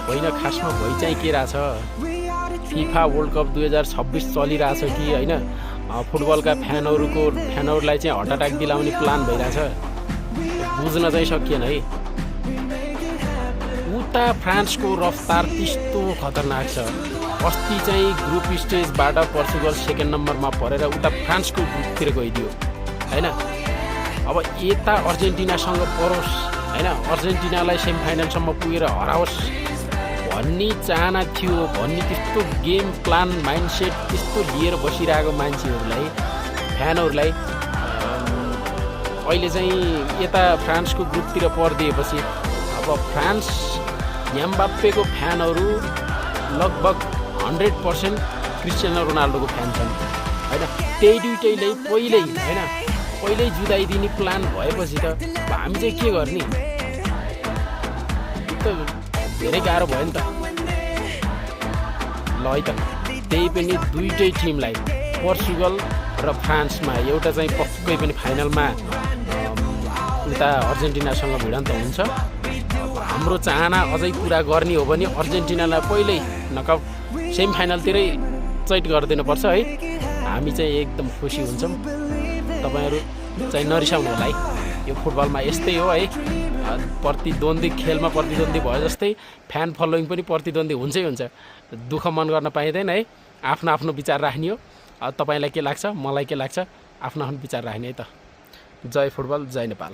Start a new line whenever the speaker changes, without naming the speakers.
होइन खासमा भइ चाहिँ के रहेछ फिफा वर्ल्ड कप 2026 चलिरहेछ कि होइन फुटबलका फ्यानहरूलाई चाहिँ हार्ट अट्याक दिलाउने प्लान भइरहेछ बुझ्न चाहिँ सकिएन है। उता फ्रान्सको रफ्तार त्यस्तो खतरनाक छ। अस्ति चाहिँ ग्रुप स्टेजबाट पोर्चुगल सेकेन्ड नम्बरमा परेर उता फ्रान्सको ग्रुपतिर गइदियो होइन। अब यता अर्जेन्टिनासँग परोस् होइन, अर्जेन्टिनालाई सेमिफाइनलसम्म पुगेर हराओस् भन्ने चाहना थियो भन्ने त्यस्तो गेम प्लान माइन्डसेट त्यस्तो लिएर बसिरहेको मान्छेहरूलाई फ्यानहरूलाई अहिले चाहिँ यता फ्रान्सको ग्रुपतिर परिदिएपछि अब फ्रान्स एमबाप्पेको फ्यानहरू लगभग 100% क्रिस्टियानो रोनाल्डोको फ्यान छन् होइन। त्यही दुइटैले पहिल्यै जुदाइदिने प्लान भएपछि त हामी चाहिँ के गर्ने त धेरै गाह्रो भयो नि त। ल है त त्यही पनि दुइटै टिमलाई पोर्चुगल र फ्रान्समा एउटा चाहिँ पक्कै पनि फाइनलमा उता अर्जेन्टिनासँग भिडन्त हुन्छ। हाम्रो चाहना अझै पुरा गर्ने हो भने अर्जेन्टिनालाई पहिल्यै नकआउट सेमिफाइनलतिरै चैट गरिदिनुपर्छ है। हामी चाहिँ एकदम खुसी हुन्छौँ। तपाईँहरू चाहिँ नरिसाउनु होला है, यो फुटबलमा यस्तै हो है। प्रतिद्वन्दी खेलमा प्रतिद्वन्दी भयो जस्तै फ्यान फलोइङ पनि प्रतिद्वन्दी हुन्छै हुन्छ। दुःख मन गर्न पाइँदैन है। आफ्नो आफ्नो विचार राख्ने हो। तपाईँलाई के लाग्छ, मलाई के लाग्छ, आफ्नो आफ्नो विचार राख्ने है त। जय फुटबल, जय नेपाल।